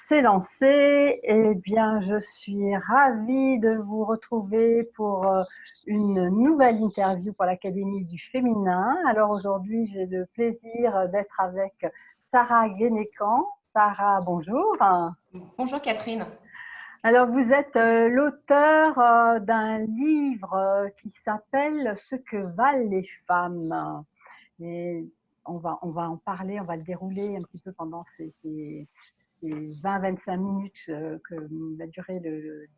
c'est lancé. Eh bien, je suis ravie de vous retrouver pour une nouvelle interview pour l'Académie du Féminin. Alors aujourd'hui, j'ai le plaisir d'être avec Sarah Guénécan. Sarah, bonjour. Bonjour Catherine. Alors, vous êtes l'auteur d'un livre qui s'appelle Ce que valent les femmes. Et on va en parler, on va le dérouler un petit peu pendant ces 20-25 minutes que va durer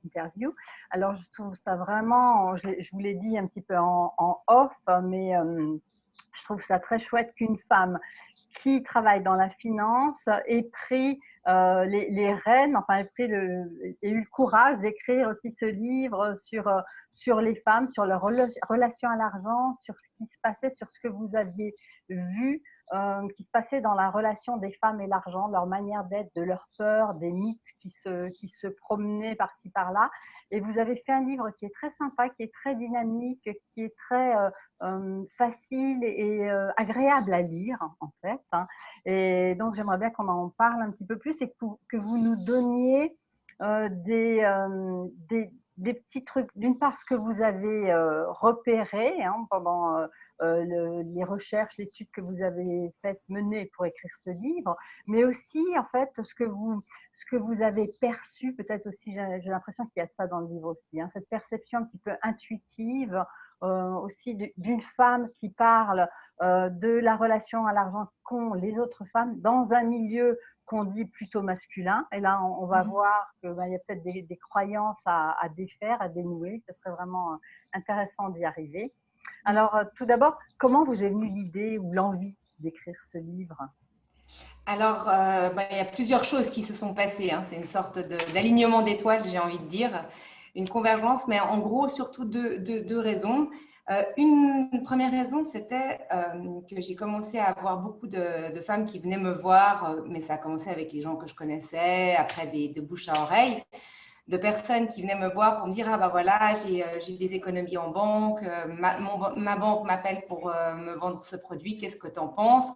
l'interview. Alors, je trouve ça vraiment, je vous l'ai dit un petit peu en off, mais je trouve ça très chouette qu'une femme qui travaille dans la finance ait pris les rênes, enfin, ait eu le courage d'écrire aussi ce livre sur les femmes, sur leur relation à l'argent, sur ce qui se passait, sur ce que vous aviez vu qui se passait dans la relation des femmes et l'argent, leur manière d'être, de leur peur, des mythes qui se promenaient par-ci par-là. Et vous avez fait un livre qui est très sympa, qui est très dynamique, qui est très facile et agréable à lire, en fait. Et donc, j'aimerais bien qu'on en parle un petit peu plus et que vous nous donniez des petits trucs. D'une part, ce que vous avez repéré pendant les recherches, l'étude que vous avez faites, menée pour écrire ce livre, mais aussi, en fait, ce que vous avez perçu, peut-être aussi, j'ai l'impression qu'il y a de ça dans le livre aussi, cette perception un petit peu intuitive aussi d'une femme qui parle de la relation à l'argent qu'ont les autres femmes dans un milieu qu'on dit plutôt masculin. Et là, on va voir qu'il y a peut-être des croyances à défaire, à dénouer. Ce serait vraiment intéressant d'y arriver. Alors, tout d'abord, comment vous est venue l'idée ou l'envie d'écrire ce livre? Alors, il y a plusieurs choses qui se sont passées. C'est une sorte d'alignement d'étoiles, j'ai envie de dire, une convergence, mais en gros, surtout deux raisons. Une première raison, c'était que j'ai commencé à avoir beaucoup de femmes qui venaient me voir, mais ça a commencé avec les gens que je connaissais, après de bouche à oreille, de personnes qui venaient me voir pour me dire, ah bah voilà, j'ai des économies en banque, ma banque m'appelle pour me vendre ce produit, qu'est-ce que tu en penses?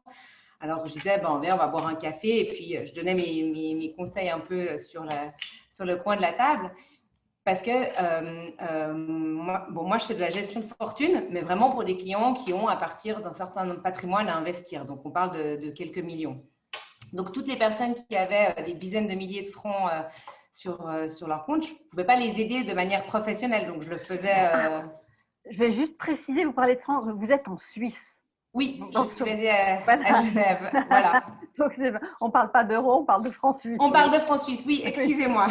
Alors, je disais, ben, viens, on va boire un café. Et puis, je donnais mes conseils un peu sur le coin de la table. Parce que moi, je fais de la gestion de fortune, mais vraiment pour des clients qui ont à partir d'un certain patrimoine à investir. Donc, on parle de quelques millions. Donc, toutes les personnes qui avaient des dizaines de milliers de francs sur leur compte, je ne pouvais pas les aider de manière professionnelle. Donc, je le faisais… Je vais juste préciser, vous parlez de France, vous êtes en Suisse. Oui, je Donc, suis basée à Genève. Voilà. Donc, on ne parle pas d'euros, on parle de francs suisses. On parle de francs suisses, oui, excusez-moi.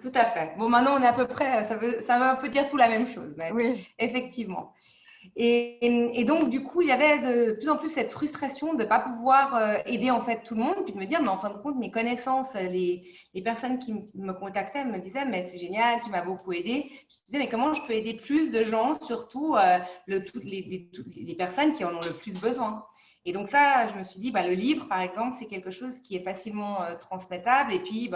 Tout à fait. Bon, maintenant, on est à peu près, ça veut un peu dire tout la même chose, mais oui. effectivement. Et donc, du coup, il y avait de plus en plus cette frustration de ne pas pouvoir aider en fait tout le monde, puis de me dire, mais en fin de compte, mes connaissances, les personnes qui me contactaient me disaient, mais c'est génial, tu m'as beaucoup aidé. Je disais, mais comment je peux aider plus de gens, surtout toutes les personnes qui en ont le plus besoin? Et donc ça, je me suis dit, le livre, par exemple, c'est quelque chose qui est facilement transmettable. Et puis,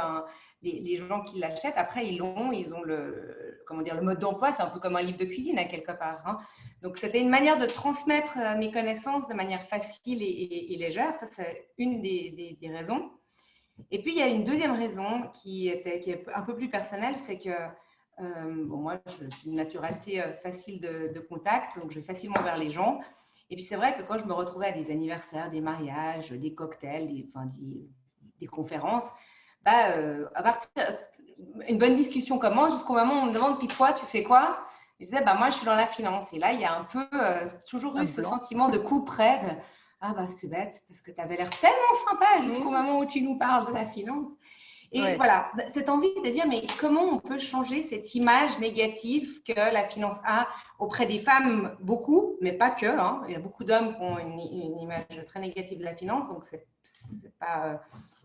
les gens qui l'achètent, après, ils ont le mode d'emploi. C'est un peu comme un livre de cuisine, à quelque part. Donc, c'était une manière de transmettre mes connaissances de manière facile et légère. Ça, c'est une des raisons. Et puis, il y a une deuxième raison qui est un peu plus personnelle, c'est que moi, je suis une nature assez facile de contact, donc je vais facilement vers les gens. Et puis, c'est vrai que quand je me retrouvais à des anniversaires, des mariages, des cocktails, des conférences, à partir, une bonne discussion commence jusqu'au moment où on me demande, puis toi, tu fais quoi? Je disais, moi, je suis dans la finance. Et là, il y a un peu toujours eu ce sentiment de coup près de, ah, c'est bête, parce que tu avais l'air tellement sympa jusqu'au moment où tu nous parles de la finance. Et voilà, cette envie de dire, mais comment on peut changer cette image négative que la finance a auprès des femmes, beaucoup, mais pas que. Il y a beaucoup d'hommes qui ont une image très négative de la finance, donc c'est pas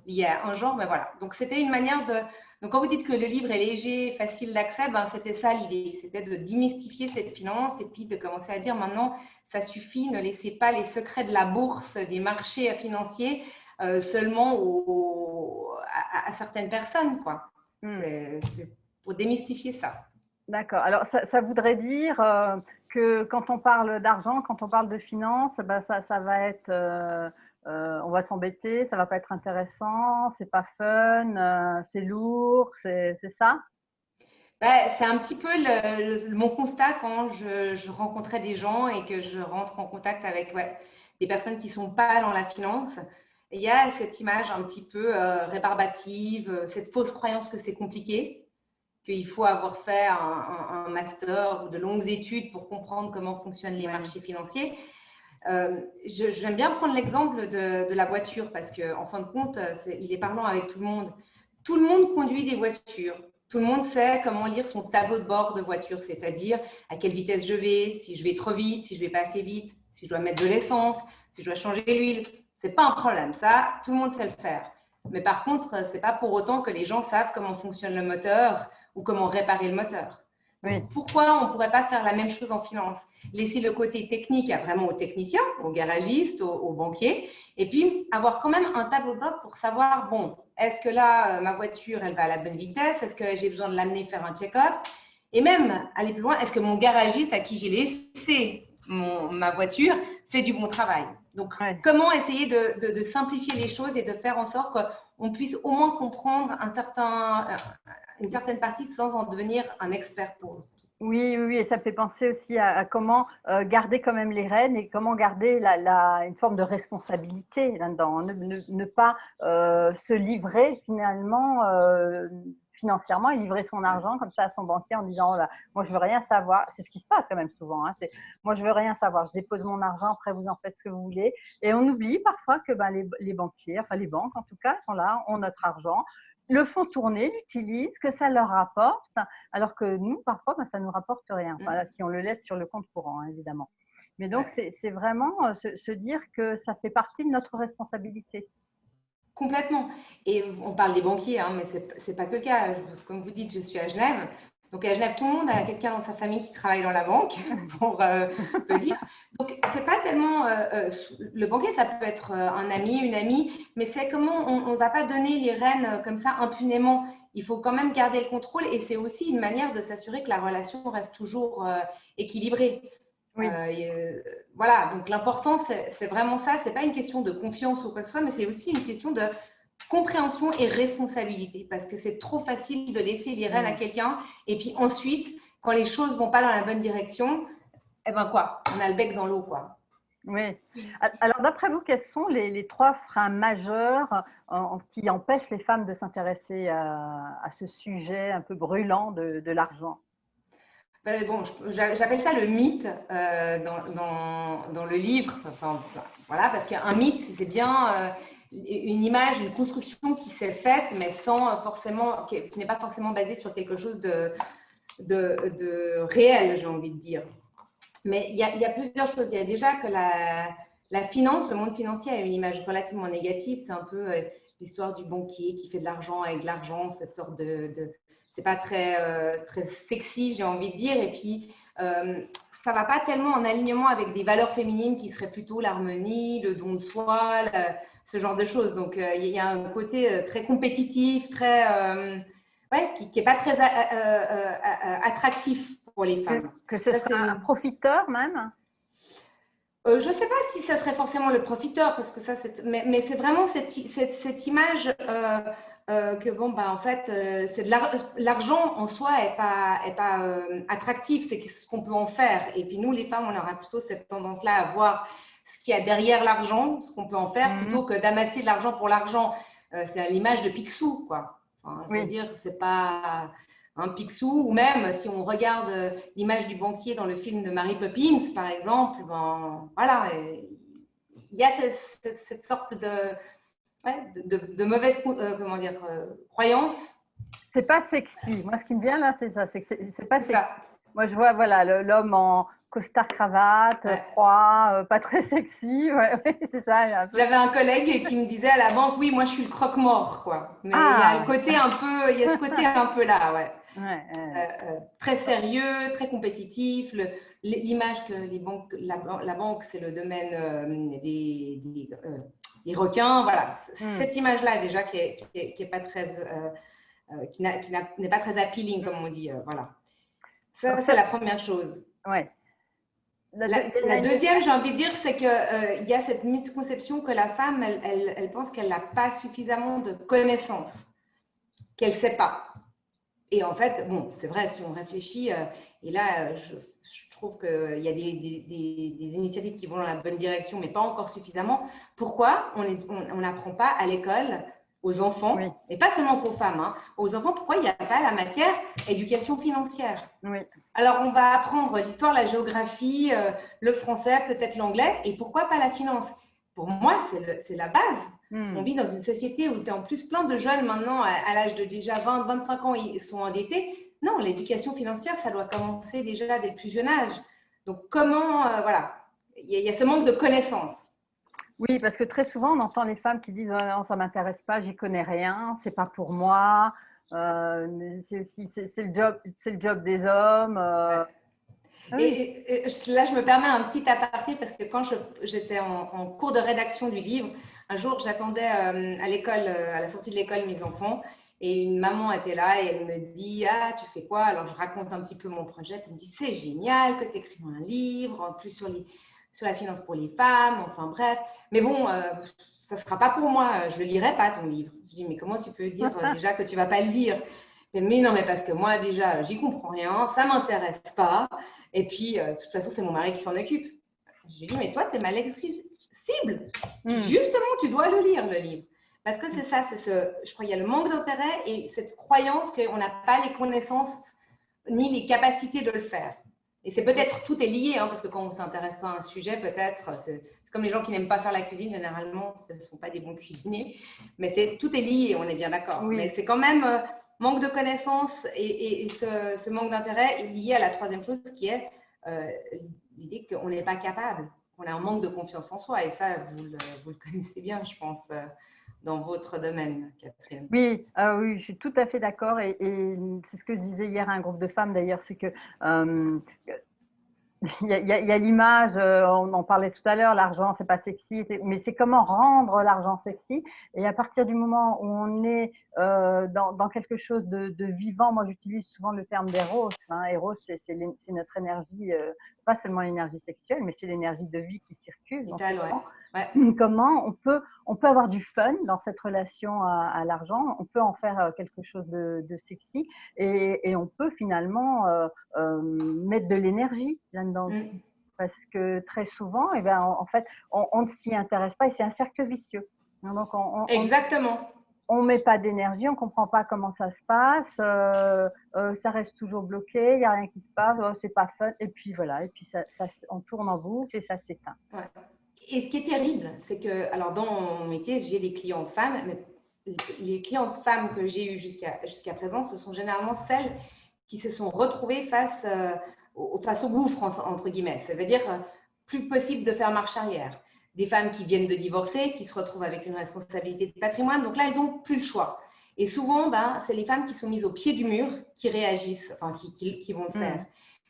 lié à un genre, mais voilà. Donc, c'était une manière de… Donc, quand vous dites que le livre est léger, facile d'accès, c'était ça l'idée. C'était de démystifier cette finance et puis de commencer à dire maintenant, ça suffit, ne laissez pas les secrets de la bourse, des marchés financiers seulement à certaines personnes, quoi. C'est pour démystifier ça. D'accord. Alors, ça voudrait dire que quand on parle d'argent, quand on parle de finances, ça va être on va s'embêter, ça va pas être intéressant, c'est pas fun, c'est lourd, c'est ça? Bah, c'est un petit peu mon constat quand je rencontrais des gens et que je rentre en contact avec des personnes qui sont pas dans la finance. Il y a cette image un petit peu rébarbative, cette fausse croyance que c'est compliqué, qu'il faut avoir fait un master ou de longues études pour comprendre comment fonctionnent les Ouais. marchés financiers. J'aime bien prendre l'exemple de la voiture parce qu'en fin de compte, il est parlant avec tout le monde. Tout le monde conduit des voitures. Tout le monde sait comment lire son tableau de bord de voiture, c'est-à-dire à quelle vitesse je vais, si je vais trop vite, si je vais pas assez vite, si je dois mettre de l'essence, si je dois changer l'huile. C'est pas un problème, ça, tout le monde sait le faire. Mais par contre, c'est pas pour autant que les gens savent comment fonctionne le moteur ou comment réparer le moteur. Oui. Donc pourquoi on ne pourrait pas faire la même chose en finance? Laisser le côté technique vraiment aux techniciens, aux garagistes, aux banquiers, et puis avoir quand même un tableau de bord pour savoir, bon, est-ce que là, ma voiture, elle va à la bonne vitesse? Est-ce que j'ai besoin de l'amener faire un check-up? Et même, aller plus loin, est-ce que mon garagiste à qui j'ai laissé ma voiture fait du bon travail? Donc, Ouais. comment essayer de simplifier les choses et de faire en sorte qu'on puisse au moins comprendre une certaine partie sans en devenir un expert pour. Oui, oui, oui, et ça me fait penser aussi à comment garder quand même les rênes et comment garder une forme de responsabilité là-dedans, ne pas se livrer finalement financièrement et livrer son argent comme ça à son banquier en disant, oh là, moi je veux rien savoir. C'est ce qui se passe quand même souvent, hein, c'est moi je veux rien savoir, je dépose mon argent, après vous en faites ce que vous voulez. Et on oublie parfois que ben, les banquiers, enfin les banques en tout cas, sont là, ont notre argent, le font tourner, l'utilisent, que ça leur rapporte, alors que nous, parfois, ben, ça ne nous rapporte rien. Enfin, là, si on le laisse sur le compte courant, hein, évidemment. Mais donc, Ouais. c'est vraiment se dire que ça fait partie de notre responsabilité. Complètement. Et on parle des banquiers, hein, mais c'est pas que le cas. Comme vous dites, je suis à Genève. Donc à Genève, tout le monde a quelqu'un dans sa famille qui travaille dans la banque, pour le dire. Donc c'est pas tellement le banquier, ça peut être un ami, une amie, mais c'est comment on ne va pas donner les rênes comme ça impunément. Il faut quand même garder le contrôle et c'est aussi une manière de s'assurer que la relation reste toujours équilibrée. Oui, Voilà, donc l'important, c'est vraiment ça. C'est pas une question de confiance ou quoi que ce soit, mais c'est aussi une question de compréhension et responsabilité. Parce que c'est trop facile de laisser les rênes à quelqu'un. Et puis ensuite, quand les choses vont pas dans la bonne direction, eh ben quoi, on a le bec dans l'eau, quoi. oui. Alors, d'après vous, quels sont les trois freins majeurs qui empêchent les femmes de s'intéresser à ce sujet un peu brûlant de l'argent? Ben, bon, j'appelle ça le mythe dans le livre. Enfin, voilà, parce qu'un mythe, c'est bien une image, une construction qui s'est faite, mais sans forcément, qui n'est pas forcément basée sur quelque chose de réel, j'ai envie de dire. Mais il y a plusieurs choses. Il y a déjà que la finance, le monde financier a une image relativement négative. C'est un peu l'histoire du banquier qui fait de l'argent avec de l'argent, cette sorte c'est pas très sexy, j'ai envie de dire. Et puis, ça va pas tellement en alignement avec des valeurs féminines qui seraient plutôt l'harmonie, le don de soi, ce genre de choses. Donc, il y a un côté très compétitif, qui est pas très attractif pour les femmes. Que ce Ça, serait un profiteur même? je ne sais pas si ça serait forcément le profiteur, parce que ça, mais c'est vraiment cette image que, bon, bah, en fait, c'est de l'argent en soi est pas attractif, c'est ce qu'on peut en faire. Et puis nous, les femmes, on aura plutôt cette tendance-là à voir ce qu'il y a derrière l'argent, ce qu'on peut en faire, plutôt que d'amasser de l'argent pour l'argent. C'est l'image de Picsou, quoi. Enfin, je veux Oui. dire, c'est pas un Picsou, ou même si on regarde l'image du banquier dans le film de Mary Poppins, par exemple, ben, voilà, il y a cette sorte de mauvaise comment dire, croyance. C'est pas sexy. Moi, ce qui me vient là, c'est ça. C'est pas C'est sexy. ça. Moi, je vois voilà l'homme en costard cravate, Ouais. froid, pas très sexy. Ouais, ouais, c'est ça. Un peu... J'avais un collègue qui me disait à la banque, oui, moi je suis le croque-mort, quoi. Mais il y a Ah le ouais. côté un peu, il y a ce côté un peu là, ouais. Ouais. Très sérieux, très compétitif. L'image que les banques, la banque, c'est le domaine des requins. Voilà, cette image-là déjà qui est pas très, n'est pas très appealing comme on dit. Voilà, ça Donc c'est ça, la première chose. ouais. La deuxième, j'ai envie de dire, c'est qu'il y a cette misconception que la femme, elle pense qu'elle n'a pas suffisamment de connaissances, qu'elle ne sait pas. Et en fait, bon, c'est vrai, si on réfléchit, et là, je trouve qu'il y a des initiatives qui vont dans la bonne direction, mais pas encore suffisamment. Pourquoi on n'apprend pas à l'école aux enfants, Oui. et pas seulement qu'aux femmes, hein, aux enfants, pourquoi il n'y a pas la matière éducation financière? Oui. Alors, on va apprendre l'histoire, la géographie, le français, peut-être l'anglais, et pourquoi pas la finance? Pour moi, c'est la base. On vit dans une société où tu as en plus plein de jeunes maintenant, à l'âge de déjà 20, 25 ans, ils sont endettés. Non, l'éducation financière, ça doit commencer déjà dès le plus jeune âge. Donc, comment, voilà, il y a ce manque de connaissances. Oui, parce que très souvent, on entend les femmes qui disent non, ça ne m'intéresse pas, j'y connais rien, c'est pas pour moi, c'est le job des hommes. Ouais. Oui. Et là, je me permets un petit aparté parce que quand j'étais en cours de rédaction du livre, un jour, j'attendais à l'école, à la sortie de l'école, mes enfants, et une maman était là et elle me dit: Ah, tu fais quoi? Alors, je raconte un petit peu mon projet. Puis elle me dit: C'est génial que tu écrives un livre, en plus sur la finance pour les femmes, enfin bref. Mais bon, ça ne sera pas pour moi, je ne le lirai pas ton livre. Je dis: Mais comment tu peux dire déjà que tu ne vas pas le lire? Mais non, mais parce que moi, déjà, j'y comprends rien, ça ne m'intéresse pas. Et puis, de toute façon, c'est mon mari qui s'en occupe. Je lui dis: Mais toi, tu es ma lectrice cible. Justement, tu dois le lire, le livre. Parce que c'est ça, je crois qu'il y a le manque d'intérêt et cette croyance qu'on n'a pas les connaissances ni les capacités de le faire. Et c'est peut-être, tout est lié, hein, parce que quand on ne s'intéresse pas à un sujet, peut-être, c'est comme les gens qui n'aiment pas faire la cuisine, généralement, ce ne sont pas des bons cuisiniers. Mais tout est lié, on est bien d'accord. Oui. Mais c'est quand même manque de connaissances et ce manque d'intérêt est lié à la troisième chose qui est l'idée qu'on n'est pas capable, qu'on a un manque de confiance en soi. Et ça, vous le connaissez bien, je pense, dans votre domaine, Catherine. Oui, oui, je suis tout à fait d'accord et c'est ce que je disais hier à un groupe de femmes d'ailleurs, c'est que il y a l'image, on en parlait tout à l'heure, l'argent c'est pas sexy, mais c'est comment rendre l'argent sexy. Et à partir du moment où on est dans quelque chose de vivant, moi j'utilise souvent le terme d'éros. Eros, c'est notre énergie, pas seulement l'énergie sexuelle, mais c'est l'énergie de vie qui circule. Vital, ouais. Comment on peut avoir du fun dans cette relation à l'argent, on peut en faire quelque chose de sexy et on peut finalement mettre de l'énergie là-dedans aussi. Parce que très souvent, eh ben, en fait, on ne s'y intéresse pas et c'est un cercle vicieux. Donc, exactement. On ne met pas d'énergie, on ne comprend pas comment ça se passe, ça reste toujours bloqué, il n'y a rien qui se passe, c'est pas fun. Et puis voilà, et puis on tourne en boucle et ça s'éteint. Ouais. Et ce qui est terrible, c'est que, alors dans mon métier, j'ai des clientes femmes, mais les clientes femmes que j'ai eues jusqu'à présent, ce sont généralement celles qui se sont retrouvées face au gouffre, entre guillemets. Ça veut dire plus possible de faire marche arrière. Des femmes qui viennent de divorcer, qui se retrouvent avec une responsabilité de patrimoine. Donc là, elles n'ont plus le choix. Et souvent, c'est les femmes qui sont mises au pied du mur qui réagissent, enfin qui vont le faire.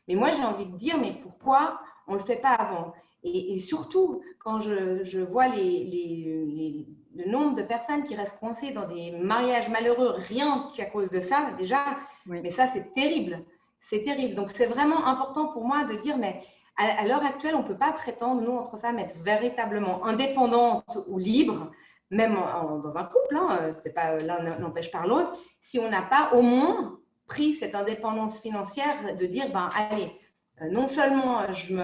Mais moi, j'ai envie de dire, mais pourquoi on ne le fait pas avant? Et surtout, quand je vois le nombre de personnes qui restent coincées dans des mariages malheureux, rien qu'à cause de ça, déjà, mais ça, c'est terrible. C'est terrible. Donc, c'est vraiment important pour moi de dire, mais à l'heure actuelle, on ne peut pas prétendre, nous, entre femmes, être véritablement indépendantes ou libres, même dans un couple, hein, c'est pas l'un n'empêche pas l'autre, si on n'a pas au moins pris cette indépendance financière de dire, allez, non seulement je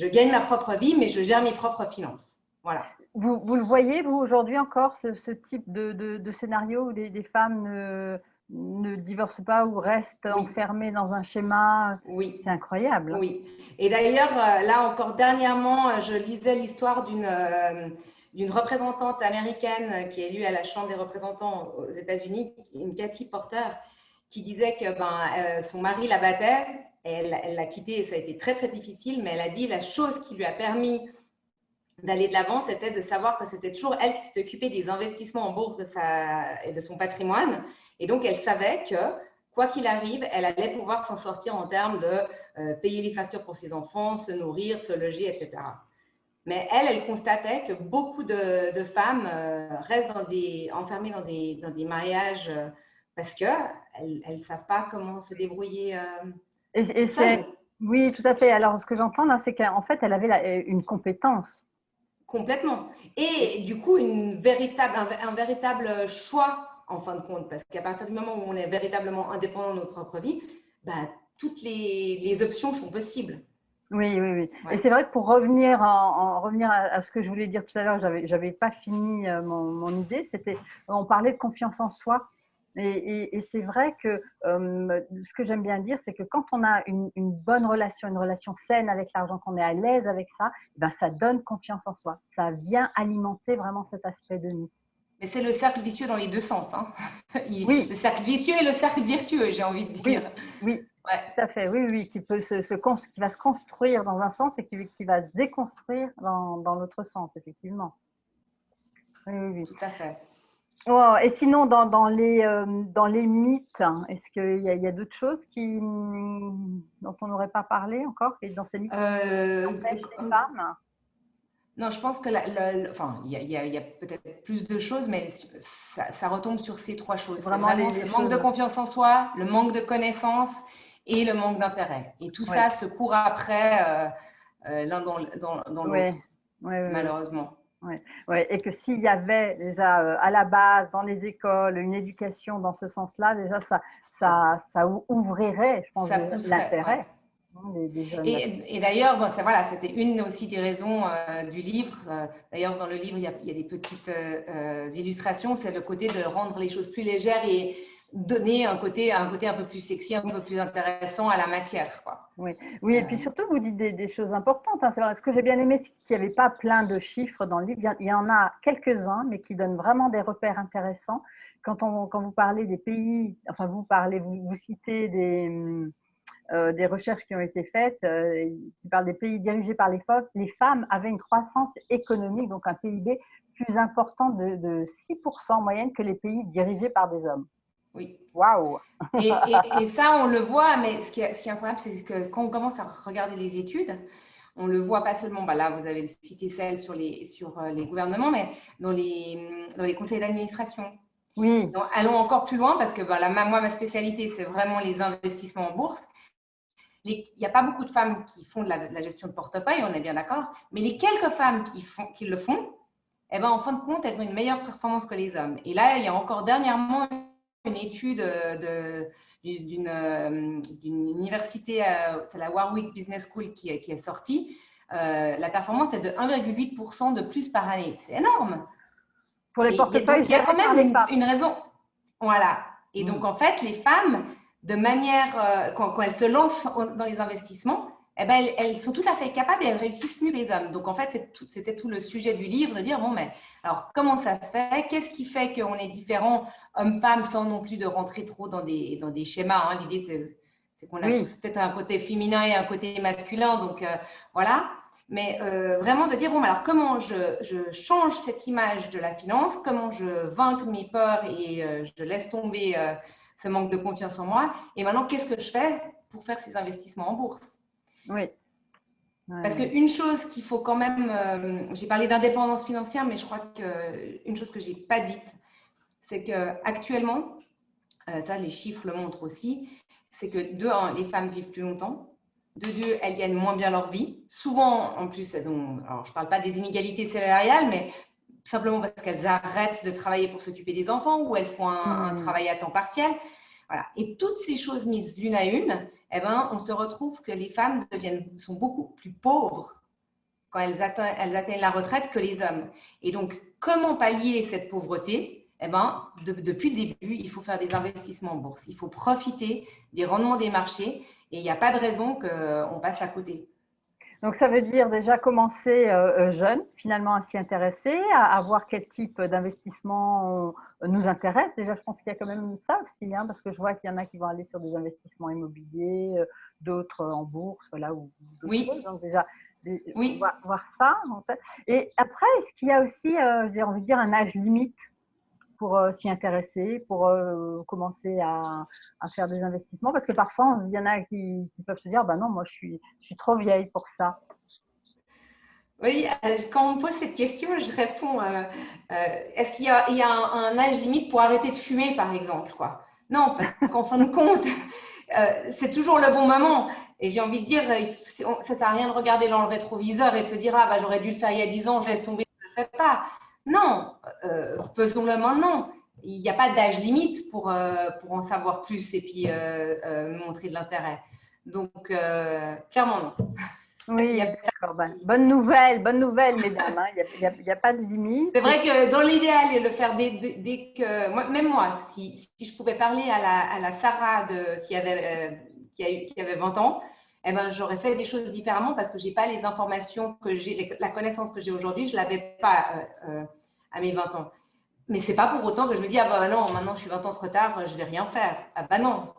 gagne ma propre vie, mais je gère mes propres finances. Voilà. Vous le voyez, vous, aujourd'hui encore, ce type de scénario où des femmes ne divorcent pas ou restent enfermées dans un schéma? Oui. C'est incroyable. Oui. Et d'ailleurs, là encore dernièrement, je lisais l'histoire d'une représentante américaine qui est élue à la Chambre des représentants aux États-Unis, une Cathy Porter, qui disait que son mari la battait, et elle l'a quittée et ça a été très très difficile, mais elle a dit la chose qui lui a permis d'aller de l'avant, c'était de savoir que c'était toujours elle qui s'était occupée des investissements en bourse et de son patrimoine. Et donc, elle savait que, quoi qu'il arrive, elle allait pouvoir s'en sortir en termes de payer les factures pour ses enfants, se nourrir, se loger, etc. Mais elle constatait que beaucoup de femmes restent enfermées dans des mariages parce qu'elles ne savent pas comment se débrouiller Et seules. Oui, tout à fait. Alors, ce que j'entends là, c'est qu'en fait, elle avait une compétence. Complètement. Et du coup, un véritable choix, en fin de compte, parce qu'à partir du moment où on est véritablement indépendant de notre propre vie, bah, toutes les options sont possibles. Oui, oui, oui. Et Ouais. c'est vrai que pour revenir à ce que je voulais dire tout à l'heure, j'avais pas fini mon idée, c'était, on parlait de confiance en soi. Et c'est vrai que ce que j'aime bien dire, c'est que quand on a une bonne relation, une relation saine avec l'argent, qu'on est à l'aise avec ça, ben ça donne confiance en soi. Ça vient alimenter vraiment cet aspect de nous. Mais c'est le cercle vicieux dans les deux sens. Hein. Le Oui, cercle vicieux et le cercle vertueux, j'ai envie de dire. oui, oui, Ouais, tout à fait. Oui, oui, qui peut qui va se construire dans un sens et qui va se déconstruire dans l'autre sens, effectivement. Oui, oui, oui. tout à fait. Oh, et sinon, dans les mythes, hein, est-ce qu'il y a d'autres choses dont on n'aurait pas parlé encore, et dans ces mythes qui Euh, empêchent les femmes? non, je pense que enfin, il y a peut-être plus de choses, mais ça retombe sur ces trois choses. C'est C'est vraiment vraiment les ce manque de choses. confiance en soi, le manque de connaissances et le manque d'intérêt. Et tout Oui, ça se court après l'un dans oui, l'autre, oui, oui. malheureusement. Ouais, ouais. Et que s'il y avait déjà à la base, dans les écoles, une éducation dans ce sens-là, déjà Ça, ça ouvrirait, je pense, ça déjà pousserait, ouais. l'intérêt des jeunes là-dessus. Et d'ailleurs, bon, voilà, c'était une aussi des raisons du livre. D'ailleurs, dans le livre, il y a des petites illustrations. C'est le côté de rendre les choses plus légères et donner un côté un peu plus sexy, un peu plus intéressant à la matière, quoi. Oui, oui, et puis surtout, vous dites des choses importantes, hein, c'est vrai. Ce que j'ai bien aimé, c'est qu'il n'y avait pas plein de chiffres dans le livre. Il y en a quelques-uns, mais qui donnent vraiment des repères intéressants. Quand vous parlez des pays, enfin, vous citez des recherches qui ont été faites, qui parlent des pays dirigés par les femmes avaient une croissance économique, donc un PIB plus important de 6% en moyenne que les pays dirigés par des hommes. Oui. Waouh! Et ça, on le voit, mais ce qui est incroyable, c'est que quand on commence à regarder les études, on le voit pas seulement, bah là, vous avez cité celle sur les gouvernements, mais dans les conseils d'administration. Oui, Allons encore plus loin parce que bah, moi, ma spécialité, c'est vraiment les investissements en bourse. Il n'y a pas beaucoup de femmes qui font de la gestion de portefeuille, on est bien d'accord, mais les quelques femmes qui le font, eh ben, en fin de compte, elles ont une meilleure performance que les hommes. Et là, il y a encore dernièrement une étude d'une université, c'est la Warwick Business School qui est sortie. La performance est de 1,8% de plus par année. C'est énorme. pour les Et portefeuilles donc, il y a gérés quand par les même femmes. une raison. Voilà. Et donc, Mm. en fait, les femmes, de manière, quand elles se lancent dans les investissements, eh ben, elles sont tout à fait capables et elles réussissent mieux que les hommes. Donc, en fait, c'était tout le sujet du livre de dire, bon, mais alors, comment ça se fait? Qu'est-ce qui fait qu'on est différents, hommes-femmes, sans non plus de rentrer trop dans des schémas, hein. L'idée, c'est qu'on a Oui, tous peut-être un côté féminin et un côté masculin. Donc, voilà. Mais vraiment de dire, bon, alors comment je change cette image de la finance, comment je vainque mes peurs et je laisse tomber ce manque de confiance en moi. Et maintenant, qu'est-ce que je fais pour faire ces investissements en bourse? oui, oui, Parce oui. qu'une chose qu'il faut quand même, j'ai parlé d'indépendance financière, mais je crois qu'une chose que je n'ai pas dite, c'est qu'actuellement, ça les chiffres le montrent aussi, c'est que de un, les femmes vivent plus longtemps, de deux, elles gagnent moins bien leur vie. Souvent, en plus, elles ont, alors je ne parle pas des inégalités salariales, mais simplement parce qu'elles arrêtent de travailler pour s'occuper des enfants ou elles font un Mm. travail à temps partiel. Voilà. Et toutes ces choses mises l'une à une, eh ben, on se retrouve que les femmes sont beaucoup plus pauvres quand elles atteignent la retraite que les hommes. Et donc, comment pallier cette pauvreté? Eh ben, depuis le début, il faut faire des investissements en bourse. Il faut profiter des rendements des marchés et il n'y a pas de raison qu'on passe à côté. Donc ça veut dire déjà commencer jeune, finalement, à s'y intéresser, à voir quel type d'investissement nous intéresse. Déjà, je pense qu'il y a quand même ça aussi, hein, parce que je vois qu'il y en a qui vont aller sur des investissements immobiliers, d'autres en bourse, voilà, ou d'autres choses. Oui, Donc déjà, oui. voir ça, en fait. Et après, est-ce qu'il y a aussi, j'ai envie de dire, un âge limite pour s'y intéresser, pour commencer à faire des investissements? Parce que parfois, il y en a qui peuvent se dire, bah non, moi, je suis trop vieille pour ça. Oui, quand on me pose cette question, je réponds est-ce qu'il y a un âge limite pour arrêter de fumer, par exemple, quoi? Non, parce qu'en fin de compte, c'est toujours le bon moment. Et j'ai envie de dire, ça ne sert à rien de regarder dans le rétroviseur et de se dire, ah, bah, j'aurais dû le faire il y a 10 ans, je laisse tomber, je ne le fais pas. Non, faisons-le maintenant. Il n'y a pas d'âge limite pour en savoir plus et puis montrer de l'intérêt. Donc, clairement, non. Oui, d'accord. Ben, bonne nouvelle, mesdames. Hein. Il y a pas de limite. C'est vrai que dans l'idéal, le faire dès que. Même moi, si je pouvais parler à la Sarah qui avait 20 ans, eh ben, j'aurais fait des choses différemment parce que je n'ai pas les informations que j'ai, la connaissance que j'ai aujourd'hui, je ne l'avais pas à mes 20 ans. Mais ce n'est pas pour autant que je me dis, ah bah non, maintenant je suis 20 ans trop tard, je ne vais rien faire. Ah bah non.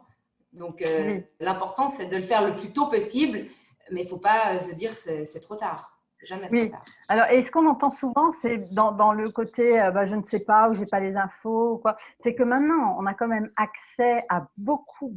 Donc, Oui. l'important, c'est de le faire le plus tôt possible, mais il ne faut pas se dire c'est trop tard. C'est jamais trop Oui. tard. Alors, et ce qu'on entend souvent, c'est dans le côté bah, je ne sais pas ou j'ai pas les infos ou quoi, c'est que maintenant, on a quand même accès à beaucoup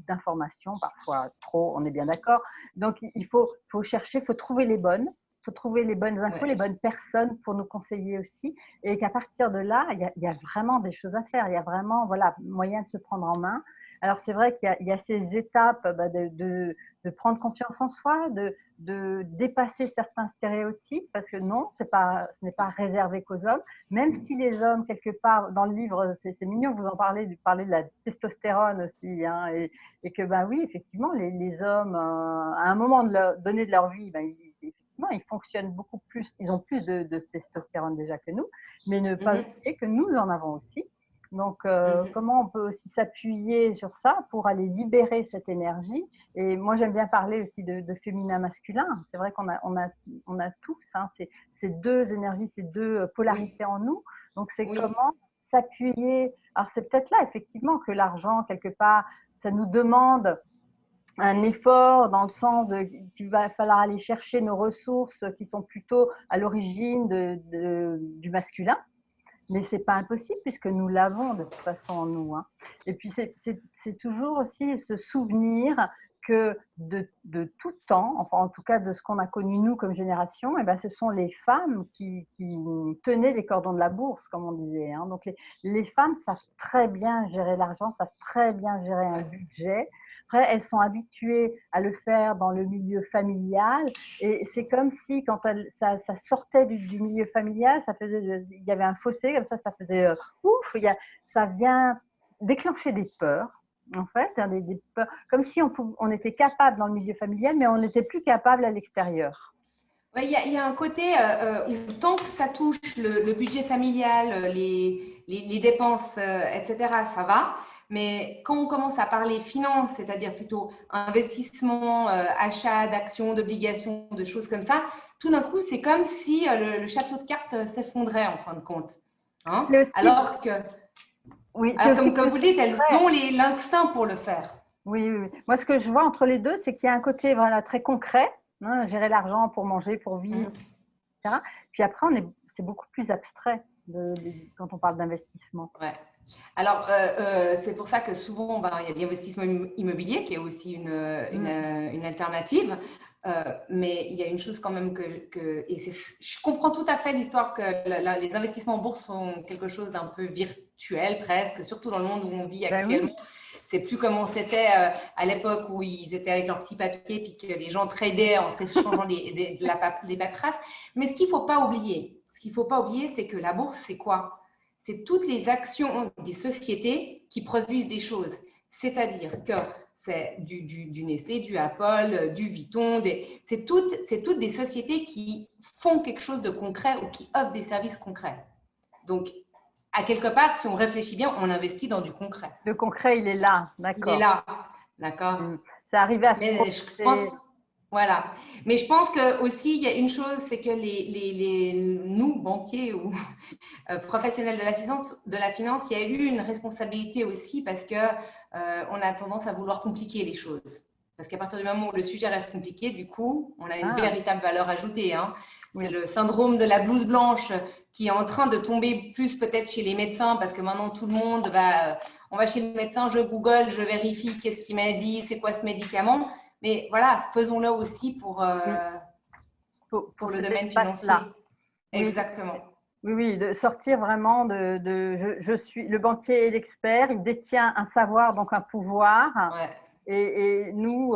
d'informations, parfois trop, on est bien d'accord. Donc, il faut chercher, il faut trouver les bonnes. Il faut trouver les bonnes infos, Ouais. les bonnes personnes pour nous conseiller aussi. Et qu'à partir de là, il y a vraiment des choses à faire. Il y a vraiment voilà, moyen de se prendre en main. Alors, c'est vrai qu'il y a ces étapes bah, de prendre confiance en soi, de dépasser certains stéréotypes, parce que non, ce n'est pas réservé qu'aux hommes, même si les hommes, quelque part, dans le livre, c'est mignon, vous en parlez de la testostérone aussi, hein, et que, ben oui, effectivement, les hommes, à un moment donné de leur vie, ben, effectivement, ils fonctionnent beaucoup plus, ils ont plus de testostérone déjà que nous, mais ne pas oublier que nous en avons aussi. Donc, comment on peut aussi s'appuyer sur ça pour aller libérer cette énergie. Et moi, j'aime bien parler aussi de féminin masculin. C'est vrai qu'on a tous hein, ces deux énergies, ces deux polarités en nous. Donc, c'est comment s'appuyer. Alors, c'est peut-être là, effectivement, que l'argent, quelque part, ça nous demande un effort dans le sens qu'il va falloir aller chercher nos ressources qui sont plutôt à l'origine du masculin. Mais ce n'est pas impossible puisque nous l'avons de toute façon en nous. Hein. Et puis, c'est toujours aussi se souvenir que de tout temps, enfin en tout cas de ce qu'on a connu nous comme génération, et ben, ce sont les femmes qui tenaient les cordons de la bourse, comme on disait. Hein. Donc les femmes savent très bien gérer l'argent, savent très bien gérer un budget. Après, elles sont habituées à le faire dans le milieu familial. Et c'est comme si, quand ça sortait du milieu familial, il y avait un fossé, comme ça faisait ouf, ça vient déclencher des peurs. En fait, hein, des peurs, comme si on était capable dans le milieu familial, mais on n'était plus capable à l'extérieur. Ouais, il y a un côté où tant que ça touche le budget familial, les dépenses, etc., ça va. Mais quand on commence à parler finance, c'est-à-dire plutôt investissement, achat d'actions, d'obligations, de choses comme ça, tout d'un coup, c'est comme si le château de cartes s'effondrait en fin de compte. Hein? Alors que, oui, comme vous le dites, elles ont l'instinct pour le faire. Oui, oui, oui. Moi, ce que je vois entre les deux, c'est qu'il y a un côté voilà, très concret, hein, gérer l'argent pour manger, pour vivre, etc. Puis après, c'est beaucoup plus abstrait quand on parle d'investissement. Ouais. Alors, c'est pour ça que souvent, il y a l'investissement immobilier qui est aussi une alternative. Mais il y a une chose quand même je comprends tout à fait l'histoire que les investissements en bourse sont quelque chose d'un peu virtuel presque, surtout dans le monde où on vit actuellement. Oui. C'est plus comme on s'était à l'époque où ils étaient avec leurs petits papiers puis que les gens tradaient en s'échangeant des paperasses. Mais ce qu'il ne faut pas oublier, c'est que la bourse, c'est quoi? C'est toutes les actions des sociétés qui produisent des choses. C'est-à-dire que c'est du Nestlé, du Apple, du Vuitton, c'est toutes des sociétés qui font quelque chose de concret ou qui offrent des services concrets. Donc, à quelque part, si on réfléchit bien, on investit dans du concret. Le concret, il est là, d'accord. Il est là, d'accord. C'est arrivé à se voilà. Mais je pense que aussi il y a une chose, c'est que nous, banquiers ou professionnels de la finance, il y a eu une responsabilité aussi parce que on a tendance à vouloir compliquer les choses. Parce qu'à partir du moment où le sujet reste compliqué, du coup, on a une véritable valeur ajoutée. Hein. C'est le syndrome de la blouse blanche qui est en train de tomber plus peut-être chez les médecins parce que maintenant tout le monde on va chez le médecin, je google, je vérifie qu'est-ce qu'il m'a dit, c'est quoi ce médicament. Mais voilà, faisons-le aussi pour le domaine financier. Oui. Exactement. Oui, oui, de sortir vraiment je suis le banquier et l'expert, il détient un savoir, donc un pouvoir. Ouais. et nous,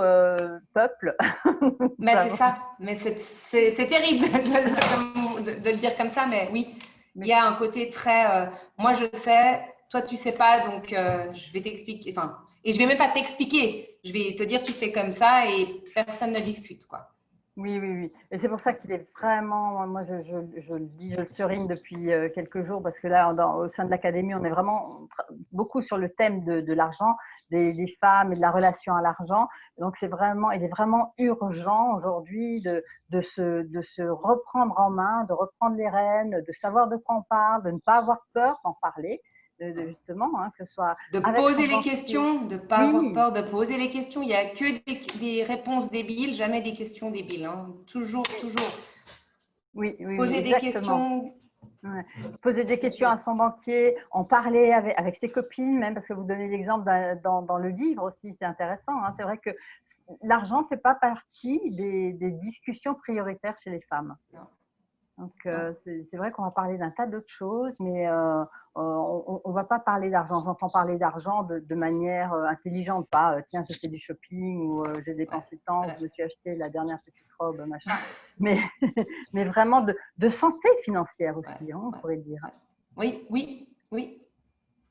peuple, nous Mais c'est avons… ça. Mais c'est terrible de le dire comme ça, mais oui, il y a un côté très moi je sais, toi tu sais pas, donc je vais t'expliquer. Enfin, et je vais même pas t'expliquer. Je vais te dire tu fais comme ça et personne ne discute, quoi. Oui, oui, oui. Et c'est pour ça qu'il est vraiment, moi je le dis, je le surligne depuis quelques jours, parce que là, au sein de l'académie, on est vraiment beaucoup sur le thème de l'argent, des femmes et de la relation à l'argent. Donc c'est vraiment, il est vraiment urgent aujourd'hui de se reprendre en main, de reprendre les rênes, de savoir de quoi on parle, de ne pas avoir peur d'en parler, justement, hein, que ce soit De avec son poser les banquier. questions, de ne pas avoir Oui, peur de poser les questions. Il n'y a que des réponses débiles, jamais des questions débiles, hein. Toujours, toujours. oui, oui, oui, Poser des exactement. questions, Ouais. Poser des c'est questions sûr. à son banquier, en parler avec ses copines, même parce que vous donnez l'exemple dans le livre aussi, c'est intéressant, hein. C'est vrai que l'argent ne fait pas partie des discussions prioritaires chez les femmes. Non, Donc, non. c'est vrai qu'on va parler d'un tas d'autres choses, mais on ne va pas parler d'argent. J'entends parler d'argent de manière intelligente, pas tiens, j'ai fait du shopping ou j'ai Ouais, dépensé tant, ouais, je me suis acheté la dernière petite robe, machin. Mais, mais vraiment de santé financière ouais, aussi, hein, on ouais, pourrait dire. ouais. Oui, oui, oui,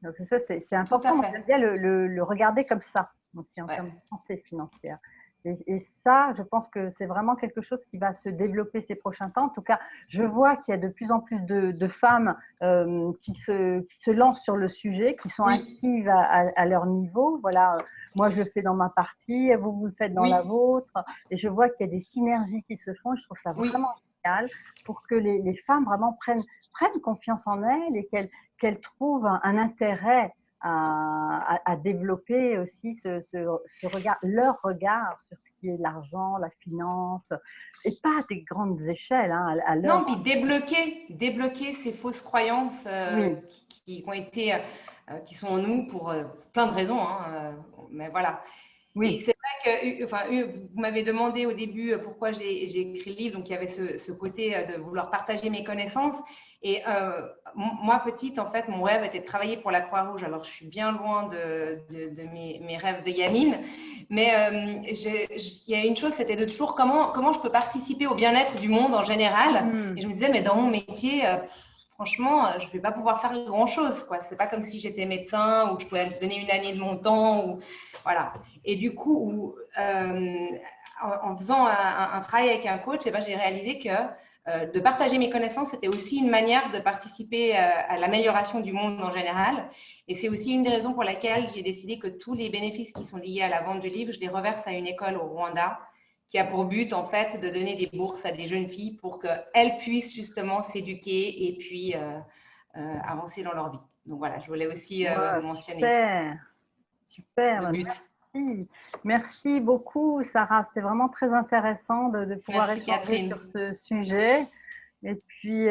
Donc, ça, c'est tout à important. Moi, fait. j'aime bien le regarder comme ça, aussi en Ouais. termes de santé financière. Et ça, je pense que c'est vraiment quelque chose qui va se développer ces prochains temps. En tout cas, je vois qu'il y a de plus en plus de femmes qui se lancent sur le sujet, qui sont Oui, actives à leur niveau. Voilà, moi je le fais dans ma partie, vous le faites dans la oui, vôtre. Et je vois qu'il y a des synergies qui se font. Je trouve ça oui. vraiment génial pour que les femmes vraiment prennent confiance en elles et qu'elles trouvent un intérêt à développer aussi ce regard, leur regard sur ce qui est l'argent, la finance, et pas à des grandes échelles, hein, à Non, leur… puis débloquer ces fausses croyances Oui, qui ont été, qui sont en nous pour plein de raisons, hein, mais voilà. Et oui, c'est vrai que, enfin, vous m'avez demandé au début pourquoi j'ai écrit le livre, donc il y avait ce côté de vouloir partager mes connaissances. Et moi, petite, en fait, mon rêve était de travailler pour la Croix-Rouge. Alors, je suis bien loin de mes rêves de gamine. Mais il y a une chose, c'était de toujours comment je peux participer au bien-être du monde en général. Et je me disais, mais dans mon métier, franchement, je ne vais pas pouvoir faire grand-chose, quoi. C'est pas comme si j'étais médecin ou que je pouvais donner une année de mon temps. Ou, voilà. Et du coup, en faisant un travail avec un coach, eh ben, j'ai réalisé que de partager mes connaissances, c'était aussi une manière de participer à l'amélioration du monde en général. Et c'est aussi une des raisons pour laquelle j'ai décidé que tous les bénéfices qui sont liés à la vente du livre, je les reverse à une école au Rwanda qui a pour but, en fait, de donner des bourses à des jeunes filles pour qu'elles puissent justement s'éduquer et puis avancer dans leur vie. Donc voilà, je voulais aussi ouais, mentionner super, super, le but. merci. Merci beaucoup, Sarah. C'était vraiment très intéressant de pouvoir Merci échanger Catherine. sur ce sujet. Et puis,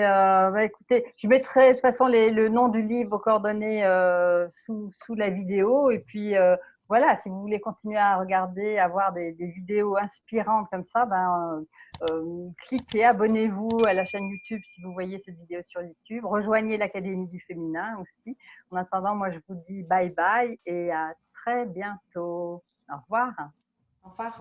écoutez, je mettrai de toute façon le nom du livre, vos coordonnées sous la vidéo. Et puis, voilà, si vous voulez continuer à regarder, à voir des vidéos inspirantes comme ça, cliquez, abonnez-vous à la chaîne YouTube si vous voyez cette vidéo sur YouTube. Rejoignez l'Académie du Féminin aussi. En attendant, moi, je vous dis bye bye et à très bientôt. Au revoir. Au revoir.